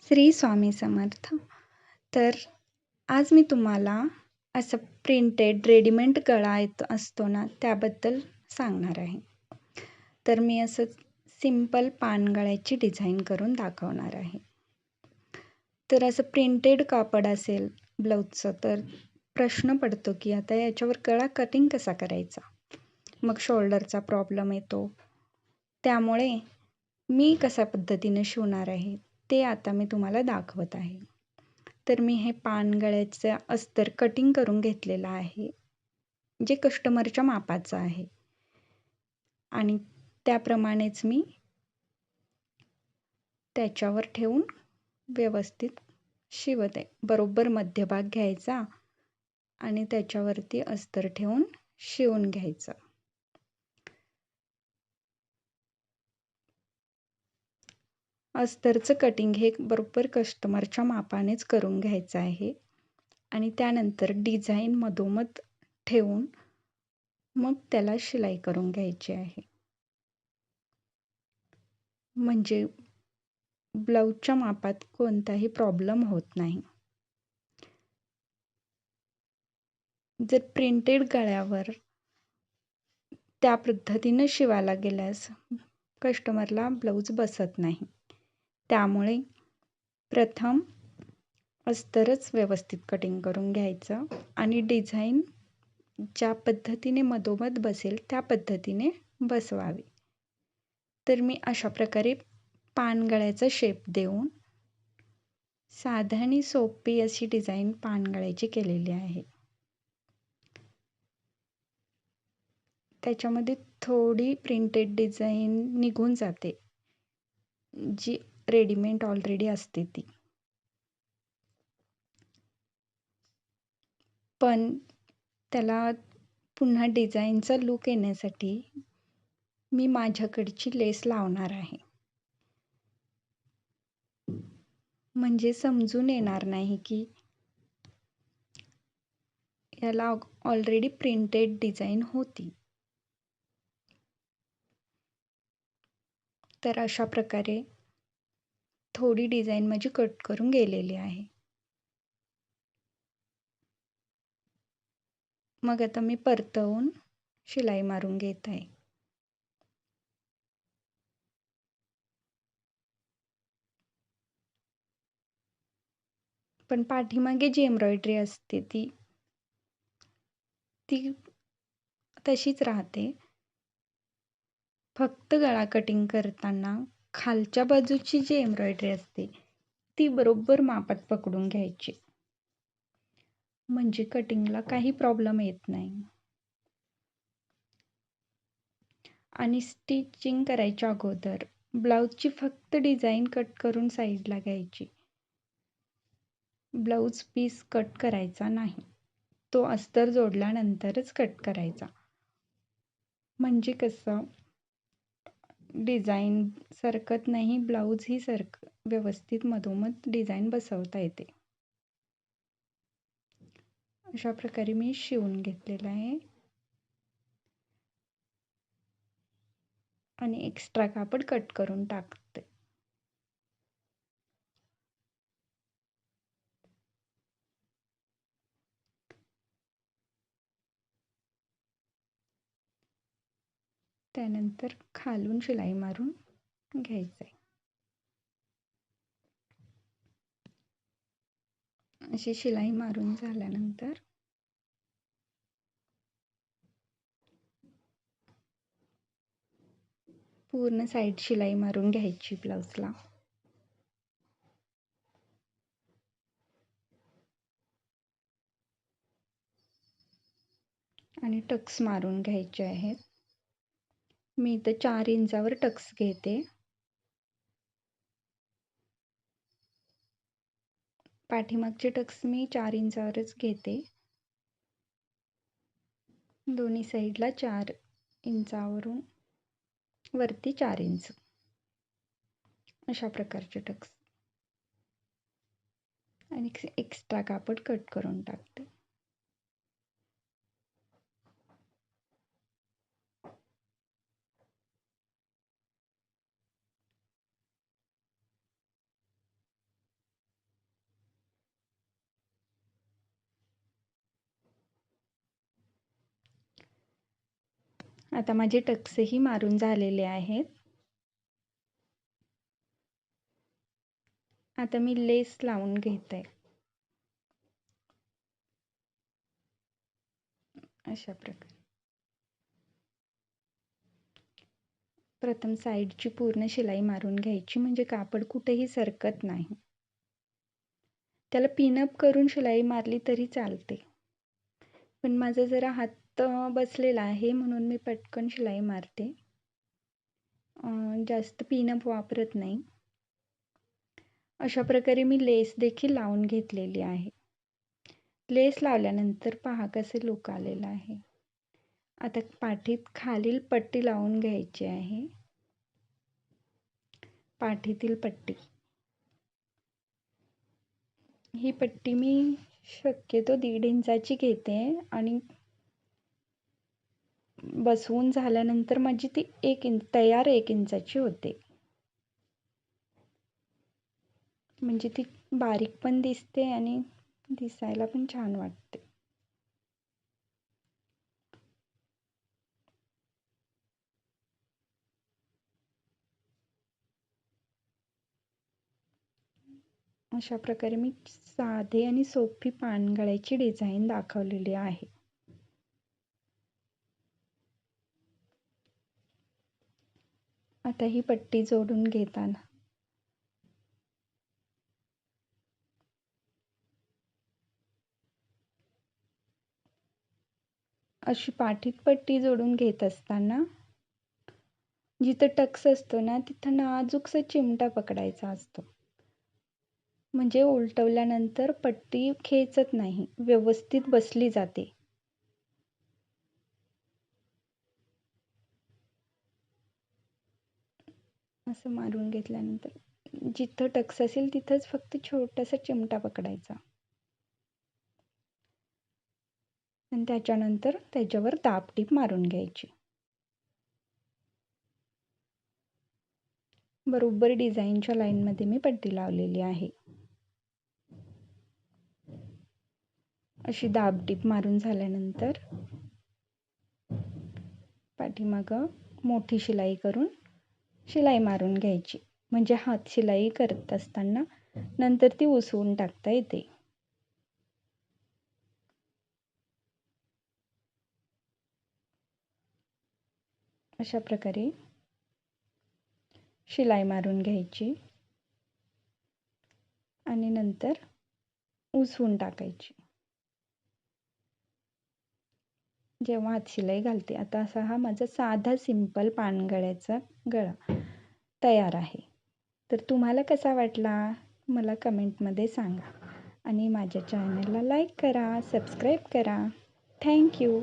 श्री स्वामी समर्थ. तर आज मी तुम्हाला असं प्रिंटेड रेडीमेड गळा असतो ना, त्याबद्दल सांगणार आहे. तर मी असं सिंपल पानगळ्याची डिझाईन करून दाखवणार आहे. तर असं प्रिंटेड कापड असेल ब्लाऊजचं, तर प्रश्न पडतो की आता याच्यावर गळा कटिंग कसा करायचा. मग शोल्डरचा प्रॉब्लेम येतो. त्यामुळे मी कशा पद्धतीने शिवणार आहे ते आता मी तुम्हाला दाखवत आहे. तर मी हे पानगळ्याचं अस्तर कटिंग करून घेतलेलं आहे, जे कस्टमरच्या मापाचं आहे. आणि त्याप्रमाणेच मी त्याच्यावर ठेवून व्यवस्थित शिवत आहे. बरोबर मध्यभाग घ्यायचा आणि त्याच्यावरती अस्तर ठेवून शिवून घ्यायचं. अस्तरचं कटिंग हे बरोबर कस्टमरच्या मापानेच करून घ्यायचं आहे. आणि त्यानंतर डिझाईन मधोमध ठेवून मग त्याला शिलाई करून घ्यायची आहे. म्हणजे ब्लाऊजच्या मापात कोणताही प्रॉब्लेम होत नाही. जर प्रिंटेड गळ्यावर त्या पद्धतीने शिवायला गेल्यास कस्टमरला ब्लाऊज बसत नाही. त्यामुळे प्रथम अस्तरच व्यवस्थित कटिंग करून घ्यायचं आणि डिझाईन ज्या पद्धतीने मधोमध बसेल त्या पद्धतीने बसवावी. तर मी अशा प्रकारे पानगळ्याचा शेप देऊन साधी आणि सोपी अशी डिझाईन पानगळ्याची केलेली आहे. त्याच्यामध्ये थोडी प्रिंटेड डिझाईन निघून जाते, जी रेडीमेड ऑलरेडी असते ती. पण त्याला पुन्हा डिझाईनचा लुक येण्यासाठी मी माझ्याकडची लेस लावणार आहे. म्हणजे समजून येणार नाही की याला ऑलरेडी प्रिंटेड डिझाईन होती. तर अशा प्रकारे थोडी डिझाईन माझी कट करून गेलेली आहे. मग आता मी परतवून शिलाई मारून घेत आहे. पण पाठीमागे जी एम्ब्रॉयडरी असते ती तशीच राहते. फक्त गळा कटिंग करताना खालच्या बाजूची जी एम्ब्रॉयडरी असते ती बरोबर मापात पकडून घ्यायची, म्हणजे कटिंगला काही प्रॉब्लेम येत नाही. आणि स्टिचिंग करायच्या अगोदर ब्लाऊजची फक्त डिझाईन कट करून साईडला घ्यायची. ब्लाऊज पीस कट करायचा नाही, तो अस्तर जोडल्यानंतरच कट करायचा. म्हणजे कसं डिझाईन सरकत नाही, ब्लाऊज ही व्यवस्थित मधोमध डिझाईन बसवता येते. अशा प्रकारे मी शिवून घेतलेला आहे आणि एक्स्ट्रा कापड कट करून टाकते. त्यानंतर खालून शिलाई मारून घ्यायचंय. अशी शिलाई मारून झाल्यानंतर पूर्ण साईड शिलाई मारून घ्यायची ब्लाऊजला. आणि टक्स मारून घ्यायचे आहेत. मी इथं 4 इंचावर टक्स घेते. पाठीमागचे टक्स मी 4 इंचावरच घेते. दोन्ही साईडला 4 इंचावरून वरती 4 इंच अशा प्रकारचे टक्स. आणि एक्स्ट्रा कापड कट करून टाकते. आता माझे टक्सही मारून झालेले आहेत. आता मी लेस लावून घेते. अशा प्रकारे प्रथम साईडची पूर्ण शिलाई मारून घ्यायची, म्हणजे कापड कुठेही सरकत नाही. त्याला पिनअप करून शिलाई मारली तरी चालते, पण माझा जरा हात बसलेला आहे म्हणून मी पटकन शिलाई मारते. जास्त पिनअप वापरत नाही. अशा प्रकारे मी लेस देखील लावून घेतलेली आहे. लेस लावल्यानंतर पहा कसे लुक आलेला आहे. आता पाठीत खालील पट्टी लावून घ्यायची आहे. पाठीतील पट्टी, ही पट्टी मी शक्यतो 1.5 इंचाची घेते आणि बसवून झाल्यानंतर माझी ती तयार 1 इंचाची होते. म्हणजे ती बारीक पण दिसते आणि दिसायला पण छान वाटते. अशा प्रकारे मी साधे आणि सोपी पानगळ्याची डिझाईन दाखवलेली आहे. आता ही पट्टी जोडून घेताना अशी पाठीत पट्टी जोडून घेत असताना जिथं टक्स असतो ना, तिथं नाजूकसा चिमटा पकडायचा असतो. म्हणजे उलटवल्यानंतर पट्टी खेचत नाही, व्यवस्थित बसली जाते. असं मारून घेतल्यानंतर जिथं टक्स असेल तिथंच फक्त छोटासा चिमटा पकडायचा आणि त्याच्यानंतर त्याच्यावर दाबटीप मारून घ्यायची. बरोबर डिझाईनच्या लाईनमध्ये मी पट्टी लावलेली आहे. अशी दाबटीप मारून झाल्यानंतर पाठीमागं मोठी शिलाई करून शिलाई मारून घ्यायची, म्हणजे हात शिलाई करत असताना नंतर ती उसवून टाकता येते. अशा प्रकारे शिलाई मारून घ्यायची आणि नंतर उसवून टाकायची. जेव्हा हात शिलाई घालते, आता असा हा माझा साधा सिंपल पानगळ्याचा गळा तयार आहे. तर तुम्हाला कसा वाटला मला कमेंटमध्ये सांगा आणि माझ्या चॅनलला लाईक करा, सबस्क्राईब करा. थँक्यू.